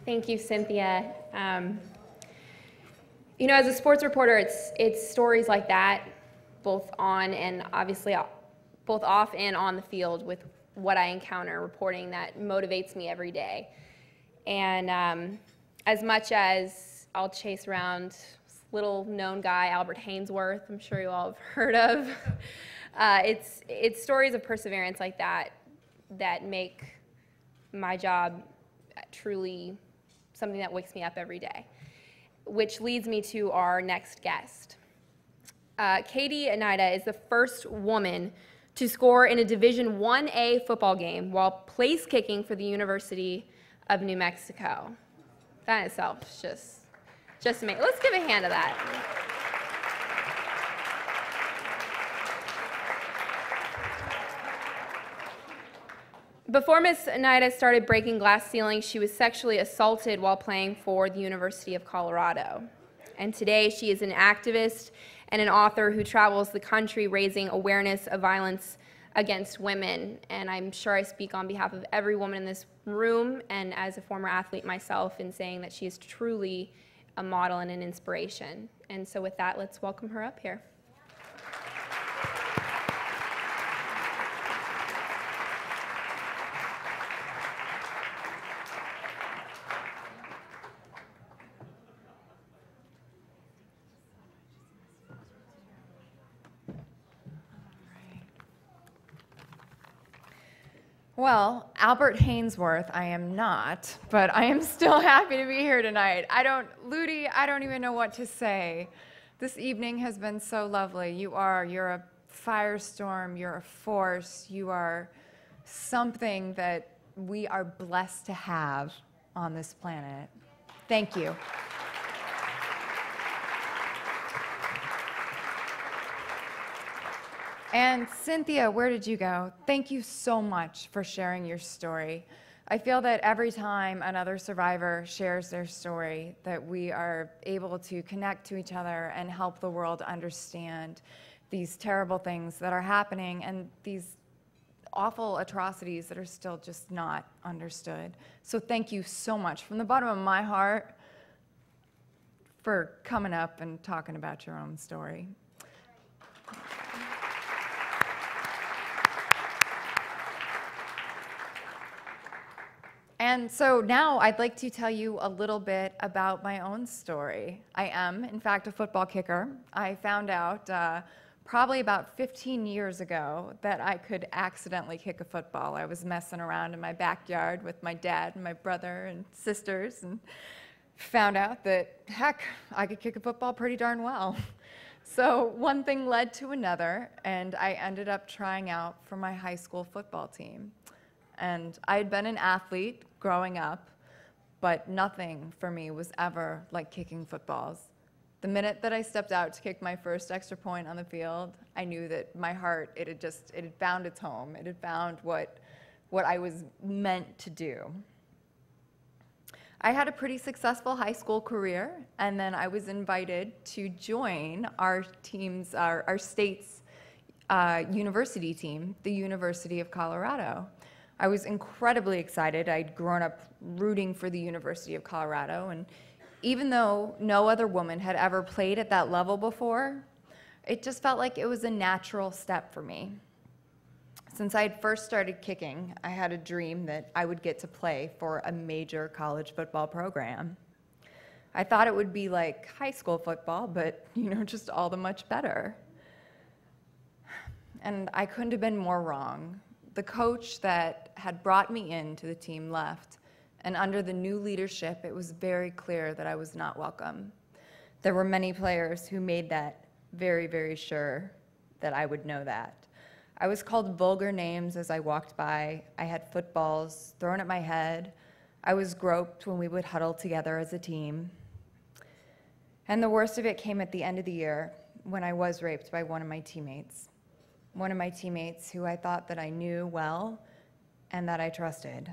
Thank you, Cynthia. You know, as a sports reporter, it's stories like that, both on and obviously both off and on the field with what I encounter reporting that motivates me every day. And as much as I'll chase around this little known guy, Albert Hainsworth, I'm sure you all have heard of, it's stories of perseverance like that that make my job truly something that wakes me up every day, which leads me to our next guest. Hnida is the first woman to score in a Division 1A football game while place kicking for the University of New Mexico. That in itself is just amazing. Let's give a hand to that. Before Miss Hnida started breaking glass ceilings, she was sexually assaulted while playing for the University of Colorado. And today she is an activist and an author who travels the country raising awareness of violence against women. And I'm sure I speak on behalf of every woman in this room and as a former athlete myself in saying that she is truly a model and an inspiration. And so with that, let's welcome her up here. Well, Albert Hainsworth, I am not, but I am still happy to be here tonight. Ludi, I don't even know what to say. This evening has been so lovely. You're a firestorm, you're a force, you are something that we are blessed to have on this planet. Thank you. And Cynthia, where did you go? Thank you so much for sharing your story. I feel that every time another survivor shares their story, that we are able to connect to each other and help the world understand these terrible things that are happening and these awful atrocities that are still just not understood. So thank you so much from the bottom of my heart for coming up and talking about your own story. And so now I'd like to tell you a little bit about my own story. I am, in fact, a football kicker. I found out probably about 15 years ago that I could accidentally kick a football. I was messing around in my backyard with my dad and my brother and sisters and found out that, heck, I could kick a football pretty darn well. So one thing led to another, and I ended up trying out for my high school football team. And I had been an athlete growing up, but nothing for me was ever like kicking footballs. The minute that I stepped out to kick my first extra point on the field, I knew that my heart, it had found its home. It had found what I was meant to do. I had a pretty successful high school career, and then I was invited to join our state's university team, the University of Colorado. I was incredibly excited. I'd grown up rooting for the University of Colorado, and even though no other woman had ever played at that level before, it just felt like it was a natural step for me. Since I had first started kicking, I had a dream that I would get to play for a major college football program. I thought it would be like high school football, but just all the much better. And I couldn't have been more wrong. The coach that had brought me into the team left, and under the new leadership, it was very clear that I was not welcome. There were many players who made that very, very sure that I would know that. I was called vulgar names as I walked by. I had footballs thrown at my head. I was groped when we would huddle together as a team. And the worst of it came at the end of the year when I was raped by one of my teammates. One of my teammates who I thought that I knew well and that I trusted.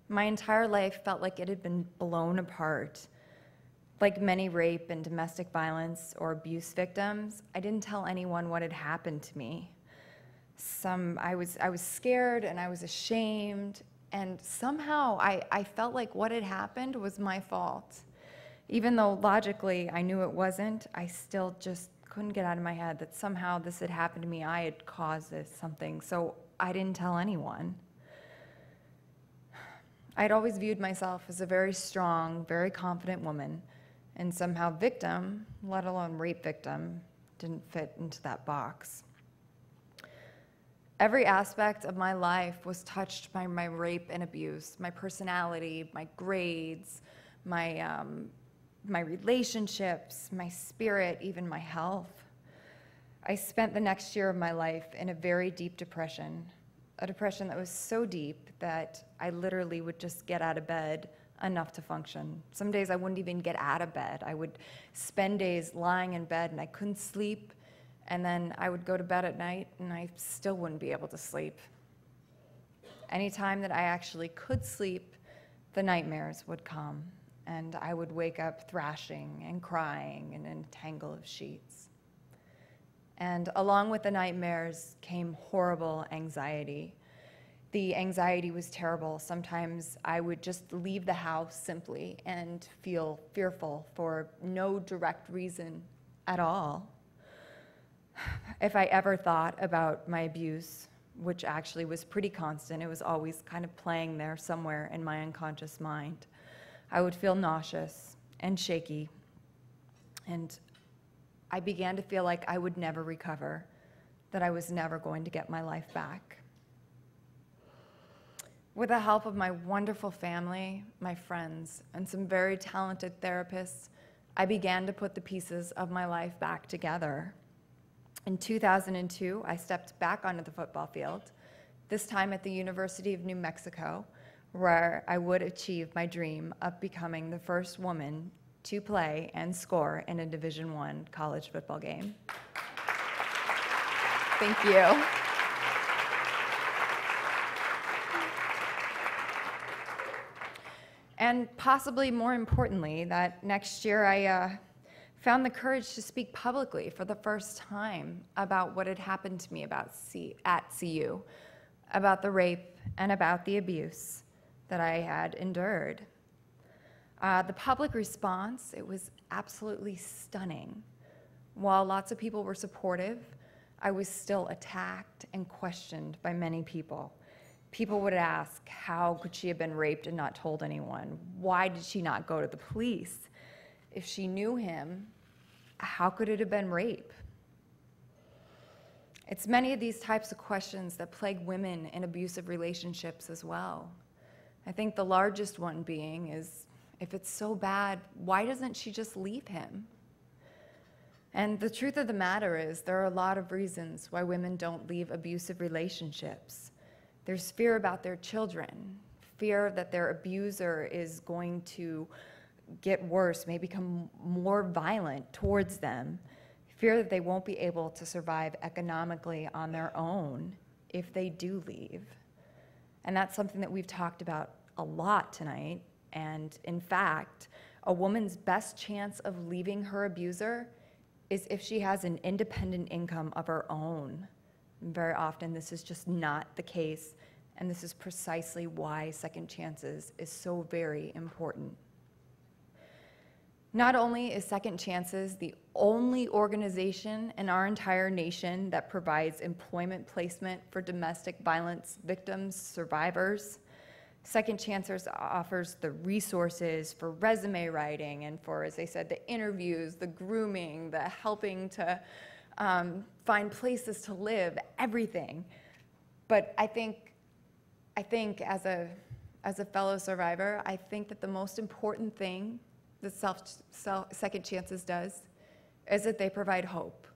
My entire life felt like it had been blown apart. Like many rape and domestic violence or abuse victims, I didn't tell anyone what had happened to me. I was scared and I was ashamed, And somehow I felt like what had happened was my fault. Even though logically I knew it wasn't, I still just couldn't get out of my head that somehow this had happened to me. I had caused this something, so I didn't tell anyone. I'd always viewed myself as a very strong, very confident woman, and somehow victim, let alone rape victim, didn't fit into that box. Every aspect of my life was touched by my rape and abuse, my personality, my grades, my relationships, my spirit, even my health. I spent the next year of my life in a very deep depression, a depression that was so deep that I literally would just get out of bed enough to function. Some days I wouldn't even get out of bed. I would spend days lying in bed and I couldn't sleep, and then I would go to bed at night and I still wouldn't be able to sleep. Anytime that I actually could sleep, the nightmares would come, and I would wake up thrashing and crying in a tangle of sheets. And along with the nightmares came horrible anxiety. The anxiety was terrible. Sometimes I would just leave the house simply and feel fearful for no direct reason at all. If I ever thought about my abuse, which actually was pretty constant, it was always kind of playing there somewhere in my unconscious mind, I would feel nauseous and shaky, and I began to feel like I would never recover, that I was never going to get my life back. With the help of my wonderful family, my friends, and some very talented therapists, I began to put the pieces of my life back together. In 2002, I stepped back onto the football field, this time at the University of New Mexico, where I would achieve my dream of becoming the first woman to play and score in a Division I college football game. Thank you. And possibly more importantly, that next year I found the courage to speak publicly for the first time about what had happened to me at CU, about the rape and about the abuse that I had endured. The public response, it was absolutely stunning. While lots of people were supportive, I was still attacked and questioned by many people. People would ask, how could she have been raped and not told anyone? Why did she not go to the police? If she knew him, how could it have been rape? It's many of these types of questions that plague women in abusive relationships as well. I think the largest one being is, if it's so bad, why doesn't she just leave him? And the truth of the matter is, there are a lot of reasons why women don't leave abusive relationships. There's fear about their children, fear that their abuser is going to get worse, may become more violent towards them, fear that they won't be able to survive economically on their own if they do leave. And that's something that we've talked about a lot tonight. And in fact, a woman's best chance of leaving her abuser is if she has an independent income of her own. And very often this is just not the case, and this is precisely why second chances is so very important. Not only is Second Chances the only organization in our entire nation that provides employment placement for domestic violence victims, survivors, Second Chances offers the resources for resume writing and for, as I said, the interviews, the grooming, the helping to find places to live, everything. But I think as a fellow survivor, I think that the most important thing that Second Chances does is that they provide hope.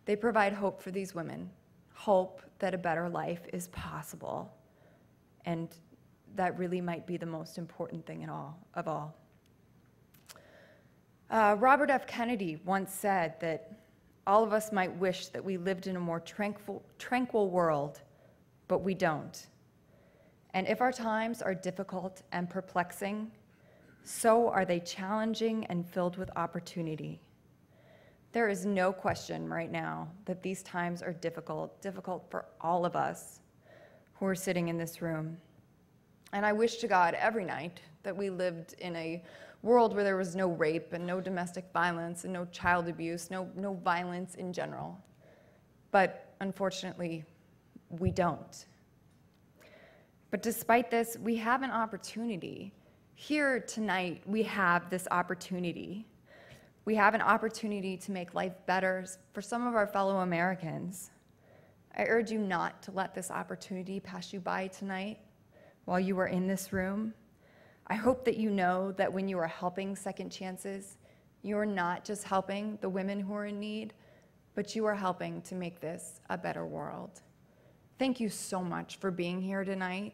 They provide hope for these women, hope that a better life is possible. And that really might be the most important thing of all. Robert F. Kennedy once said that all of us might wish that we lived in a more tranquil world, but we don't. And if our times are difficult and perplexing, so are they challenging and filled with opportunity. There is no question right now that these times are difficult for all of us who are sitting in this room. And I wish to God every night that we lived in a world where there was no rape and no domestic violence and no child abuse, no violence in general. But unfortunately, we don't. But despite this, we have an opportunity. Here tonight, we have this opportunity. We have an opportunity to make life better for some of our fellow Americans. I urge you not to let this opportunity pass you by tonight while you are in this room. I hope that you know that when you are helping Second Chances, you are not just helping the women who are in need, but you are helping to make this a better world. Thank you so much for being here tonight.